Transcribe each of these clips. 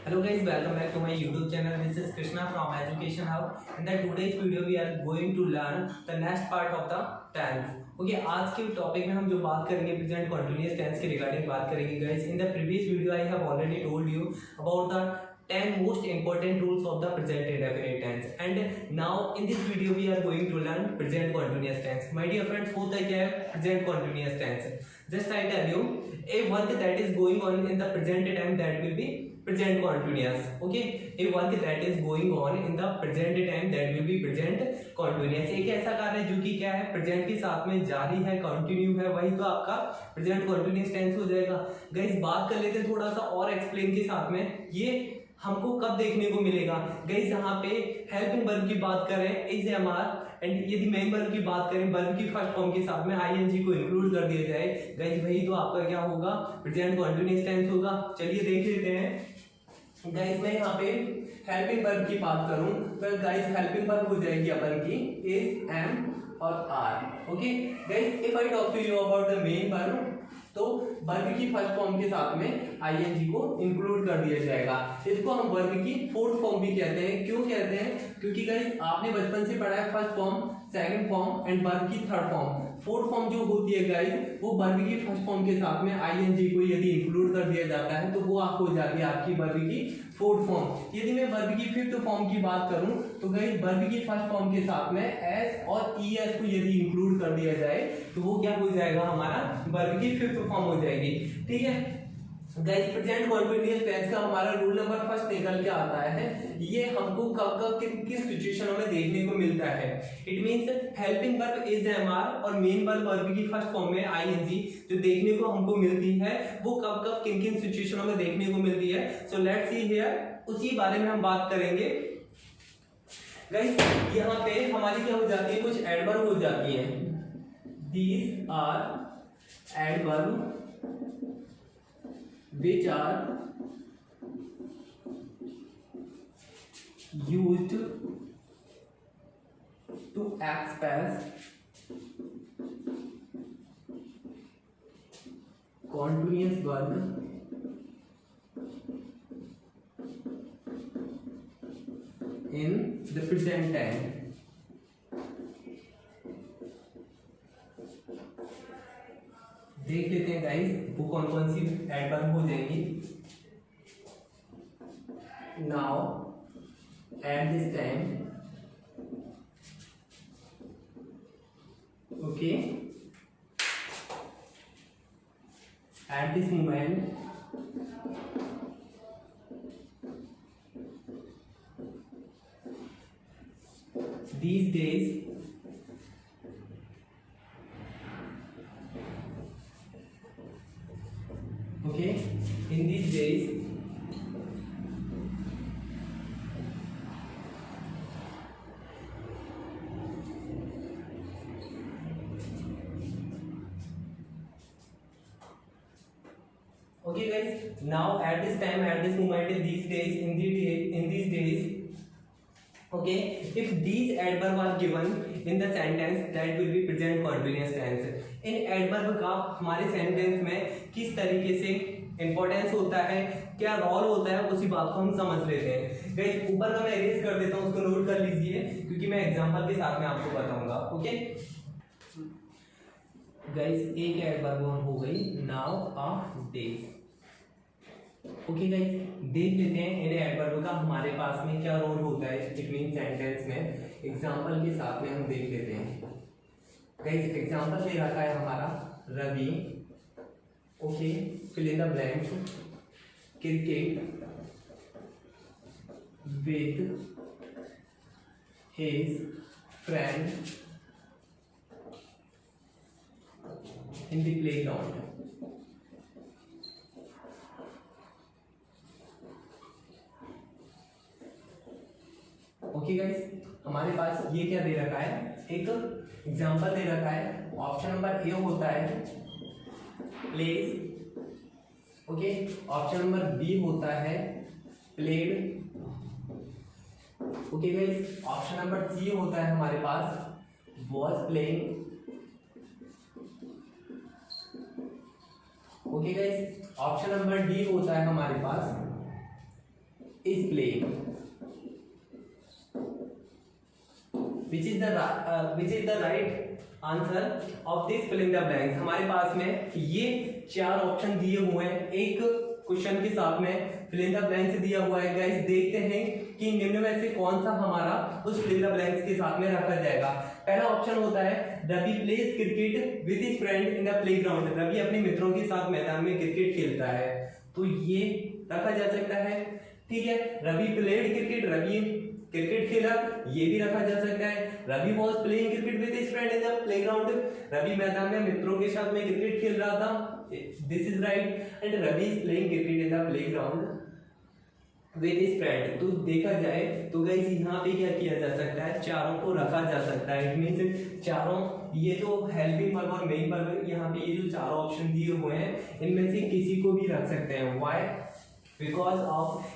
Hello guys, welcome back to my YouTube channel. This is Krishna from Education Hub. In the today's video, we are going to learn the next part of the tense. Okay, आज के topic में हम जो बात करेंगे present continuous tense के regarding बात करेंगे guys. In the previous video, I have already told you about the 10 most important rules of the present indefinite tense, and now in this video we are going to learn present continuous tense. My dear friends, होता क्या है present continuous tense? Just I tell you, a work that is going on in the present time, that will be present continuous. Okay, a work that is going on in the present time, that will be present continuous. एक ऐसा कार्य है जो कि क्या है, present के साथ में जारी है, कंटिन्यू है, वही तो आपका प्रेजेंट कंटिन्यूअस टेंस हो जाएगा. गाइस बात कर लेते हैं थोड़ा सा और एक्सप्लेन के साथ में. ये हमको कब देखने को मिलेगा गाइस? यहाँ पे हेल्पिंग वर्ब की बात करें इज एम आर, एंड यदि मेन वर्ब की बात करें वर्ब की फर्स्ट फॉर्म के साथ में आईएनजी को इंक्लूड कर दिया जाए गाइस, वही तो आपका क्या होगा, प्रेजेंट कंटीन्यूअस टेंस होगा. चलिए देख लेते हैं गाइस. मैं यहाँ पे हेल्पिंग वर्ब की बात करूं तो गाइस हेल्पिंग वर्ब हो जाएगी अपन की इज एम और are. Okay guys, if I talk to you about the main verb, तो वर्ब की फर्स्ट फॉर्म के साथ में आईएनजी को इंक्लूड कर दिया जाएगा. इसको हम वर्ब की फोर्थ फॉर्म भी कहते हैं. क्यों कहते हैं? क्योंकि गाइस आपने बचपन से पढ़ा है first form, second form and verb की थर्ड फॉर्म. फोर्थ फॉर्म जो होती है गाइस, वो वर्ब की फर्स्ट फॉर्म के साथ में आईएनजी को यदि इंक्लूड कर दिया जाता है तो वो हो जाती है आपकी वर्ब की फोर्थ फॉर्म. यदि मैं वर्ब की फिफ्थ फॉर्म की बात करूं तो गाइस वर्ब की फर्स्ट फॉर्म के साथ में एस और ईएस को यदि इंक्लूड कर दिया जाए तो वो क्या हो जाएगा, हमारा वर्ब की फिफ्थ फॉर्म हो जाएगी. ठीक है गाइस, प्रेजेंट कंटीन्यूअस टेंस का हमारा रूल नंबर फर्स्ट निकल के आता है. ये हमको कब कब किन सिचुएशनों में देखने को मिलता है. It means helping verb is am are और मेन वर्ब की फर्स्ट फॉर्म में आईएनजी जो देखने को हमको मिलती है वो कब कब किन किन सिचुएशनों में देखने को मिलती है. सो लेट्स सी हियर, उसी बारे में हम बात करेंगे गाइस. यहाँ पे हमारी क्या हो जाती है, कुछ एडवर्ब हो जाती है. These are adverb which are used to express continuous verb in the present time. देख लेते हैं गाइस वो कौन कौन सी एडवर्ब हो जाएंगी. Now at this time, okay, at this moment, these days, okay, in these days, okay guys, now at this time, at this moment, these days, in these days, okay, if these adverb are given in the sentence, that will be present continuous tense. In adverb का हमारे sentence में किस तरीके से importance होता है, क्या role होता है, उसी बात को हम समझ लेते हैं. गाइस ऊपर का मैं इरेज कर देता हूँ, उसको नोट कर लीजिए क्योंकि मैं एग्जांपल के साथ में आपको बताऊंगा. ओके गाइस, एक एडवर्ब हो गई नाउ अ डेज. ओके गाइस, देख लेते हैं इन एडवर्ब का हमारे पास में क्या रोल होता है इट मीन सेंटेंस में. एग्जांपल के साथ में हम देख लेते हैं. गाइस एग्जांपल दे रखा है हमारा Ravi, okay, fill in the blanks, cricket with his friend in the playground. Okay guys, हमारे पास ये क्या दे रखा है, एक एग्जांपल दे रखा है. ऑप्शन नंबर ए होता है plays, okay, option number B होता है played, okay guys, option number C होता है हमारे पास was playing, okay guys, option number D होता है हमारे पास is playing, which is the right answer of this fill in the blanks. हमारे पास में ये 4 ऑप्शन दिए हुए हैं एक क्वेश्चन के साथ में फिल इन द ब्लैंक्स दिया हुआ है। गाइस देखते हैं कि निम्न में से कौन सा हमारा उस फिल इन द ब्लैंक्स के साथ में रखा जाएगा। पहला ऑप्शन होता है Ravi plays cricket with his friend in the playground. Ravi अपने मित्रों के साथ मैदान में क्रिकेट खेलता है, तो ये रखा जा सकता है। ठीक है, Ravi played cricket, Ravi cricket खेला, ये भी रखा जा सकता है। Ravi was playing cricket with his friend in the playground, Ravi मैदान में मित्रों के साथ में क्रिकेट खेल रहा था, this is right. And Ravi is playing cricket in the playground with his friend. तो देखा जाए तो गाइस यहाँ पे क्या किया जा सकता है, चारों को रखा जा सकता है। इट मींस चारों, ये जो हेल्पिंग वर्ब और मेन वर्ब, यहाँ पे ये जो चारों ऑप्शन दिए हुए हैं इनमें से किसी को भी रख सकते हैं। Why? Because of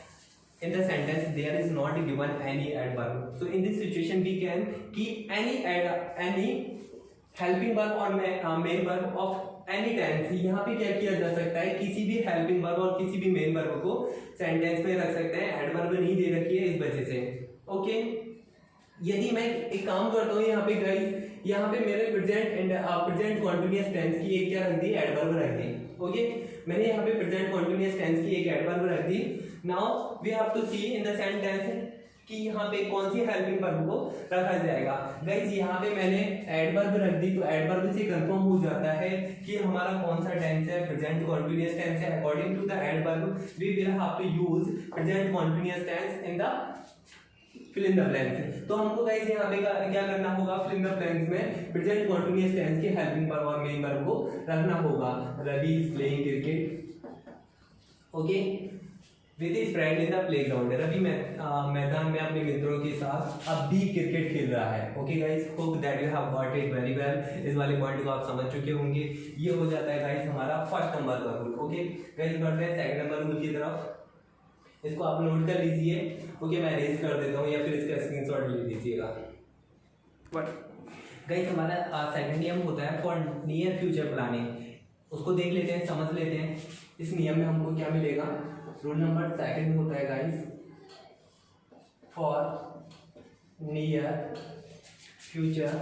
in the sentence there is not given any adverb, so in this situation we can keep any helping verb or main verb of any tense। यहाँ पे क्या किया जा सकता है, किसी भी helping verb और किसी भी main verb को sentence में रख सकते हैं। adverb नहीं दे रखी है इस वजह से। ओके, यदि मैं एक काम करता हूँ यहाँ पे गाइस, यहाँ पे मेरे प्रेजेंट कॉन्टिन्यूअस टेंस की एक क्या रख दी, एडवर्ब रख दी। ओके, मैंने यहाँ पे प्रेजेंट कॉन्टिन्यूअस टेंस की एक एडवर्ब रख दी। Now we have to see in the sentence कि यहाँ पे कौन सी हेल्पिंग वर्ब को रखा जाएगा। गाइस यहाँ पे मैंने एडवर्ब रख दी, तो एडवर्ब से कंफर्म हो जाता है कि हमारा कौन सा टेंस है, प्रेजेंट कॉन्टिन्यूअस टेंस है। According to the adverb we will have to use present continuous tense in the fill in the blanks. तो हमको गाइस यहाँ पे क्या करना होगा, फिल इन द ब्लैंक्स में प्रेजेंट कॉन्टिन्यूअस टेंस के हेल्पिंग वर्ब और मेन वर्ब को रखना होगा। Ravi is playing cricket, okay, with his friend in the playground. Ravi मैदान में अपने मित्रों के साथ अब भी क्रिकेट खेल रहा है। Okay guys, hope that you have got it very well. इस वाले पॉइंट को आप समझ चुके होंगे। ये हो जाता है गाइस हमारा फर्स्ट नंबर का रूल। ओके गाइस, बढ़ते हैं सेकंड नंबर रूल की तरफ। इसको आप नोट कर लीजिए। ओके, मैं रेज कर देता हूँ या फिर इसका स्क्रीनशॉट ले लीजिएगा। गाइस हमारा सेकंड नियम होता है फॉर नियर फ्यूचर प्लानिंग। उसको देख लेते हैं, समझ लेते हैं। इस नियम में हमको क्या मिलेगा, रूल नंबर सेकंड होता है guys for near future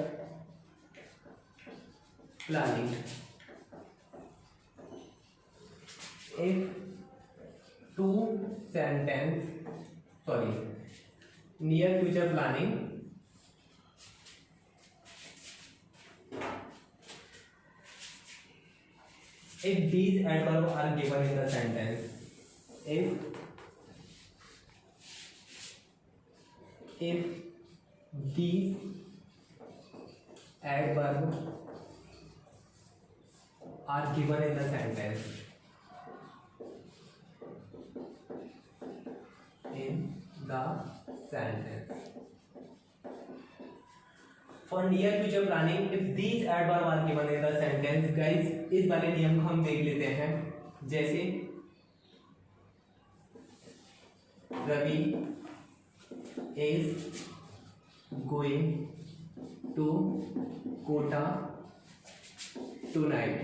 planning. If two sentence near future planning if these adverbs are given in the sentence, if these adverbs are given in the sentence, for near future planning if these adverbs are given in the sentence। guys इस वाले नियम को हम देख लेते हैं। जैसे Ravi is going to Kota tonight।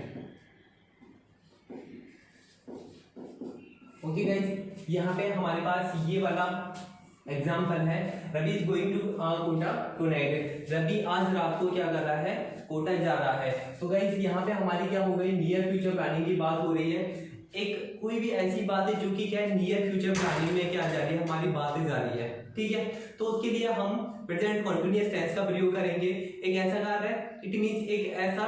Okay guys, यहाँ पे हमारे पास ये वाला एग्जाम्पल है, Ravi is going to Kota tonight. Ravi आज रात को क्या कर रहा है, कोटा जा रहा है। तो गाइस यहाँ पे हमारी क्या हो गई, नियर फ्यूचर प्लानिंग की बात हो रही है। एक कोई भी ऐसी बात है जो कि क्या है, नियर फ्यूचर प्लानिंग में क्या जा रही है, हमारी बातें जा रही है। ठीक है, तो उसके लिए हम प्रेजेंट कॉन्टिन्यूअस टेंस का प्रयोग करेंगे। एक ऐसा कार्य है, इट मीन्स एक ऐसा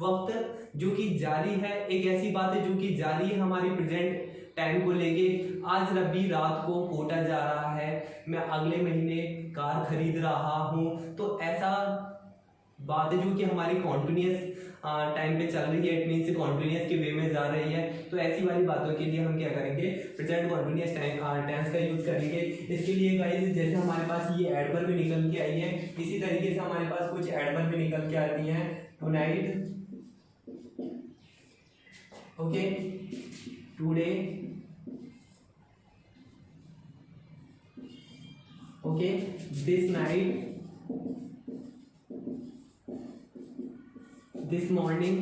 वक्त जो कि जारी है, एक ऐसी बात है जो कि जारी है हमारी प्रेजेंट टाइम को लेके। आज रवि रात को कोटा जा रहा है, मैं अगले महीने कार खरीद रहा हूँ। तो ऐसा बात है जो कि हमारी कॉन्टिन्यूअस टाइम पे चल रही है, इट मीन्स कॉन्टिन्यूअस के वे में जा रही है। तो ऐसी वाली बातों के लिए हम क्या करेंगे, प्रेजेंट कॉन्टिन्यूअस टेंस का यूज करेंगे। इसके लिए गाइस जैसे हमारे पास ये एडवर्ब भी निकल के आई है, इसी तरीके से हमारे पास कुछ एडवर्ब भी निकल के आती हैं। Tonight, okay, today, okay, this night, this morning,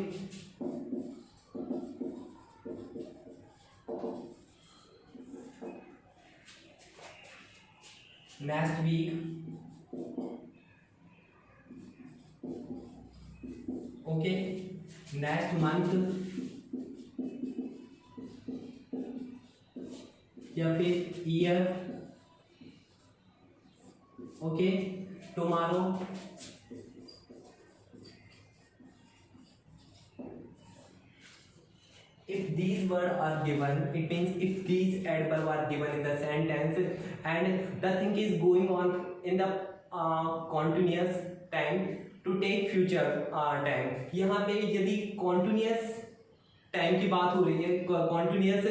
next week, okay, next month, या फिर year, okay, tomorrow, if these words are given, it means if these adverb are given in the sentence and the thing is going on in the continuous time to take future time, यहाँ पे यदि continuous time की बात हो रही है, continuous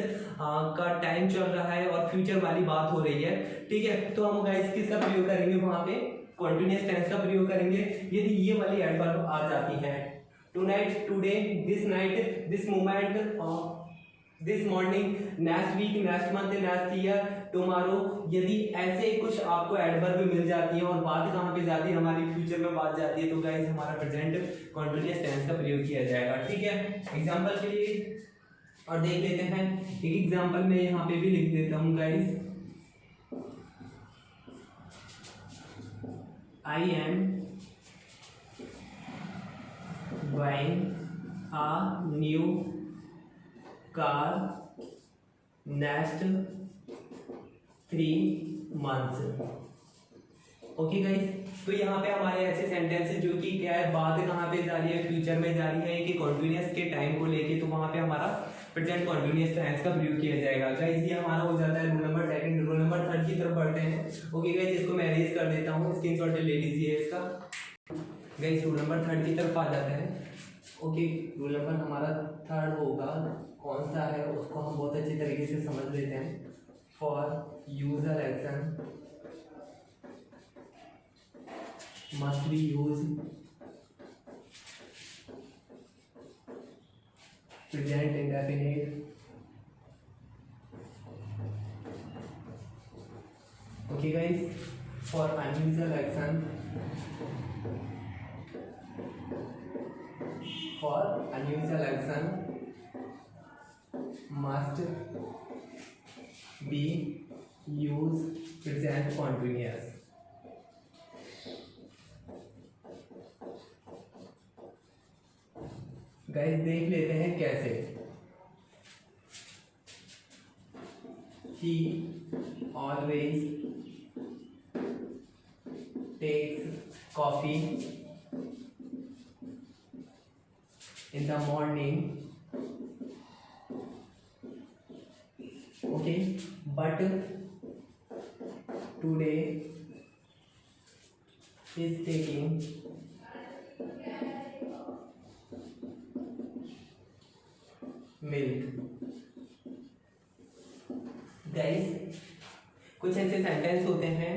का time चल रहा है और फ्यूचर वाली बात हो रही है, ठीक है, तो हम गाइस किसका प्रयोग करेंगे, वहां पे कॉन्टिन्यूस टेंस का प्रयोग करेंगे यदि ये वाली एडवर्ब आ जाती है। Tonight, today, this night, this moment, this morning, next week, next month, next year, tomorrow, यदि ऐसे कुछ आपको एडवर्ब मिल जाती है और बात कहाँ पे जाती है, हमारी फ्यूचर में बात जाती है, तो गाइस हमारा प्रेजेंट कॉन्टिन्यूस टेंस का प्रयोग किया जाएगा, ठीक है। एग्जांपल के लिए और देख लेते हैं, एक एग्जांपल में यहाँ पे भी लिख देता हूँ guys, I am buying a new car next 3 months, okay guys. तो यहाँ पे हमारे ऐसे सेंटेंस जो कि क्या है, बात कहाँ पे जा रही है, फ्यूचर में जा रही है कि कॉन्टिन्यूस के टाइम को लेके, तो वहाँ पे हमारा प्रेजेंट कॉन्टिन्यूस टेंस का प्रयोग किया जाएगा गाइस। ये हमारा हो जाता है rule number second. Rule number third की तरफ बढ़ते हैं, ओके गाइस, इसको मैं अरेंज कर देता हूँ, स्क्रीनशॉट ले लीजिए इसका गाइस। रूल नंबर थर्ड की तरफ आ जाते हैं, ओके। रूल नंबर हमारा थर्ड होगा, कौन सा है उसको हम बहुत अच्छी तरीके से समझ लेते हैं। For user action must be use present indefinite, okay guys. For unusual action, for unusual action must be used present continuous, guys देख लेते हैं कैसे। He always takes coffee in the morning, okay, but today is taking milk। Guys कुछ ऐसे sentence होते हैं,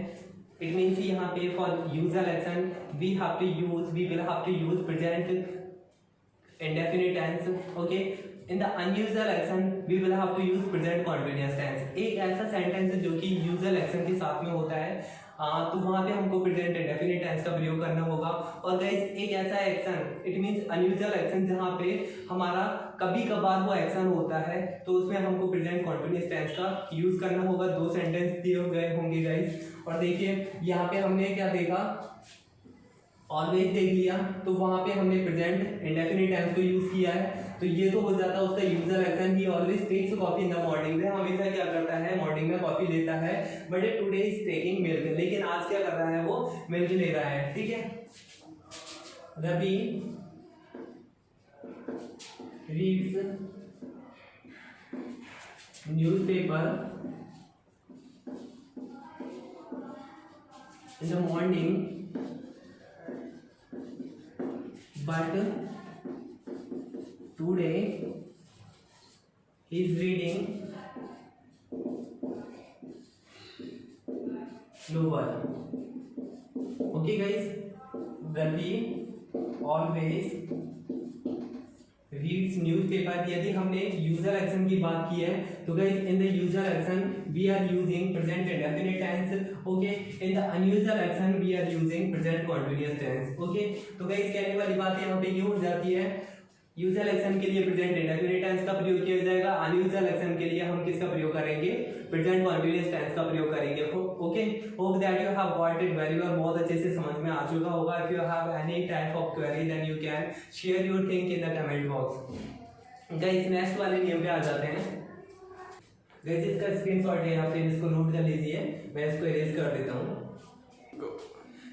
it means यहाँ पे for usual action we will have to use present indefinite tense, okay। in the unusual action we will have to use present continuous tense। एक ऐसा sentence जो कि यूजुअल एक्शन के साथ में होता है, तो वहाँ पे हमको प्रेजेंट इंडेफिनिट टेंस का प्रयोग करना होगा। और गाइस एक ऐसा action, it means unusual action, जहाँ पे हमारा कभी कभार वो एक्शन होता है, तो उसमें हमको प्रेजेंट कॉन्टिन्यूस टेंस का यूज करना होगा। 2 सेंटेंस दिए गए होंगे गाइस, और देखिए यहाँ पे हमने क्या देखा, ऑलवेज देख लिया, तो वहां पे हमने प्रेजेंट इंडेफिनिट टेंस को यूज किया है, तो ये तो हो जाता है उसका usual action. He always takes coffee in the morning, में हमेशा क्या करता है, मॉर्निंग में कॉफी लेता है, but today is taking milk, लेकिन आज क्या कर रहा है, वो मिल्क ले रहा है, ठीक है। Ravi reads newspaper in the morning, but today he is reading novel, okay guys। Ravi always reads newspaper। यदि हमने यूजर एक्शन की बात की है, तो guys in the user action we are using present indefinite tense, okay. In the unusual action we are using present continuous tense, okay. तो guys कहने वाली बात यहाँ पे ये हो जाती है, यूजुअल एक्शन के लिए प्रेजेंट इंडेफिनिट टेंस का प्रयोग किया जाएगा, अनयूजुअल एक्शन के लिए हम किसका प्रयोग करेंगे, प्रेजेंट कॉन्टिन्यूअस टेंस का प्रयोग करेंगे, okay. Okay, hope that you have got it very well, बहुत अच्छे से समझ में आ चुका होगा। If you have any type of query then you can share your think in the comment box. Guys next वाले नियम पे आ जाते हैं। गाइस इसका स्क्रीनशॉट है यहाँ पे, इसको नोट कर लीजिए, मैं इसको इरेज कर देता हूँ।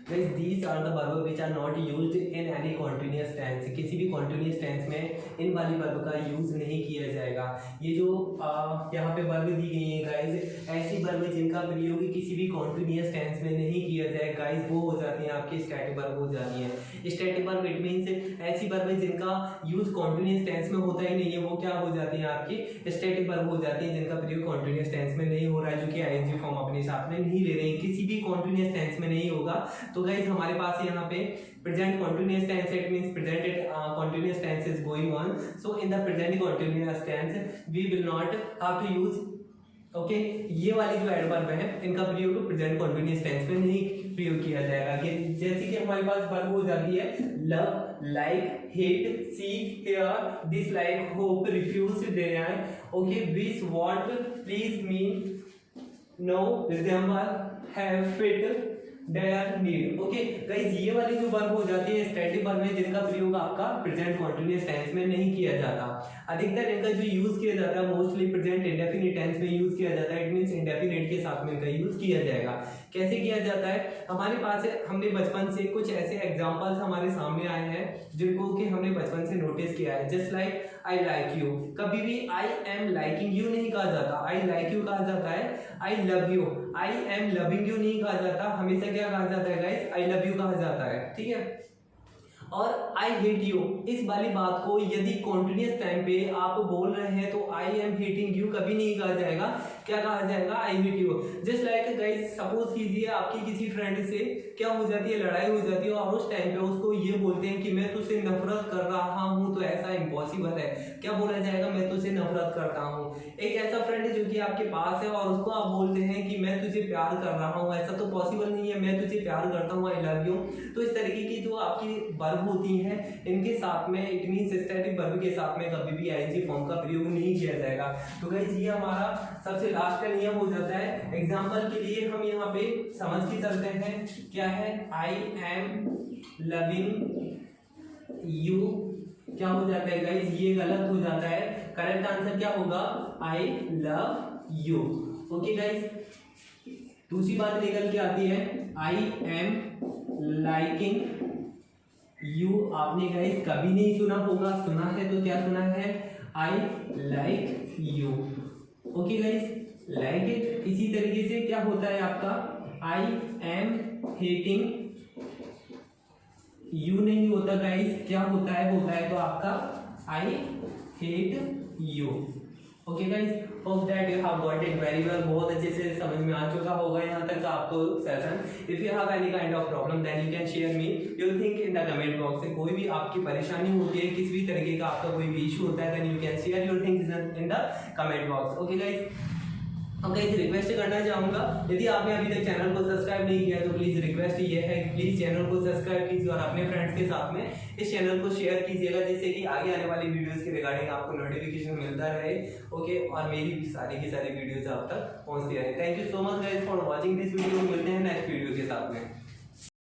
Guys, these are the verbs which are not used in any continuous tense। किसी भी continuous tense में इन वाली वर्ब का यूज नहीं किया जाएगा। ये जो यहाँ पे वर्ब दी गई है गाइज, ऐसी वर्ब जिनका प्रयोग किसी भी continuous tense में नहीं किया जाए गाइज, वो हो जाती है आपकी स्टैटिक वर्ब हो जाती है। स्टैटिक वर्ब इट मीन्स ऐसी वर्ब जिनका यूज continuous tense में होता ही नहीं है, वो क्या हो जाती है आपकी स्टैटिक वर्ब हो जाती है, जिनका प्रयोग continuous tense में नहीं हो रहा है, जो कि ing फॉर्म अपने साथ में नहीं ले रहे हैं, किसी भी continuous tense में नहीं होगा। तो गाइस हमारे पास यहाँ पे present continuous tense, it means present continuous tense is going on, so in the present continuous tense we will not have to use okay, ये वाली जो एडवर्ब है इनका प्रयोग प्रेजेंट कंटीन्यूअस टेंस में नहीं प्रयोग किया जाएगा। जैसे कि हमारे पास वर्ब हो जाती है love, like, hate, see, hear, dislike, hope, refuse, deny, okay, wish, want, please, mean, know, resemble, have, fit, dare, need. Okay guys, ये वाली जो वर्ब हो जाती है स्टैटिक वर्ब में, जिनका प्रयोग आपका प्रेजेंट कंटीन्यूअस टेंस में नहीं किया जाता। अधिकतर इनका जो यूज किया जाता है मोस्टली प्रेजेंट इंडेफिनिट टेंस में यूज किया जाता है, इट मींस इंडेफिनिट के साथ में इनका यूज किया जाएगा। कैसे किया जाता है, हमारे पास हमने बचपन से कुछ ऐसे एग्जांपल्स हमारे सामने आए हैं जिनको कि हमने बचपन से नोटिस किया है। Just like I like you, कभी भी आई एम लाइकिंग यू नहीं कहा जाता, आई लाइक यू कहा जाता है। I love you, I am loving you नहीं कहा जाता, हमेशा क्या कहा जाता है गाइस, आई लव यू कहा जाता है, ठीक है। और आई हेट यू, इस वाली बात को यदि कॉन्टिन्यूस टाइम पे आप बोल रहे हैं तो आई एम हेटिंग यू कभी नहीं कहा जाएगा, क्या कहा जाएगा, I hate you. Just like guys suppose कीजिए आपकी किसी फ्रेंड से क्या हो जाती है, लड़ाई हो जाती है और उस टाइम पे उसको ये बोलते हैं कि मैं तुझसे नफरत कर रहा हूँ, तो ऐसा इम्पॉसिबल है, क्या बोला जाएगा, मैं तुझसे नफरत करता हूँ। एक ऐसा फ्रेंड है जो कि आपके पास है और उसको आप बोलते हैं कि मैं तुझे प्यार कर रहा हूँ, ऐसा तो पॉसिबल नहीं है, मैं तुझे प्यार करता हूँ, आई लव यू। तो इस तरीके की जो आपकी वर्ब होती है इनके साथ में इट मींस स्टैटिक वर्ब के साथ में कभी भी आईएनजी फॉर्म का प्रयोग नहीं किया जाएगा। तो गाइस ये हमारा सबसे लास्ट का नियम हो जाता है। एग्जांपल के लिए हम यहाँ पे समझ के चलते हैं, क्या है, आई एम लविंग यू, क्या हो जाता है गाइस, ये गलत हो जाता है। करेक्ट आंसर क्या होगा, I love you. Okay guys, दूसरी बात निकल के आती है, आई एम लाइकिंग यू। आपने गाइस कभी नहीं सुना होगा, सुना है तो क्या सुना है, I like you. Okay guys, like it. इसी तरीके से क्या होता है आपका, आई एम हेटिंग यू नहीं होता गाइस, क्या होता है तो आपका I hate you. Okay guys, hope that you have got it very well, बहुत अच्छे से समझ में आ चुका होगा यहाँ तक आपको session. If you have any kind of problem then you can share me your think in the comment box. कोई भी आपकी परेशानी होती है, किसी भी तरीके का आपका कोई भी इशू होता है, then you can share your things in the comment box. Okay guys, अब गाइस रिक्वेस्ट करना चाहूँगा, यदि आपने अभी तक चैनल को सब्सक्राइब नहीं किया तो प्लीज़ रिक्वेस्ट ये है कि प्लीज़ चैनल को सब्सक्राइब कीजिए और अपने फ्रेंड्स के साथ में इस चैनल को शेयर कीजिएगा, जिससे कि आगे आने वाली वीडियोस के रिगार्डिंग आपको नोटिफिकेशन मिलता रहे। ओके, और मेरी भी सारी की सारी वीडियोस आप तक पहुँचती रहे। Thank you so much guys for watching this video. मिलते हैं नेक्स्ट वीडियो के साथ में।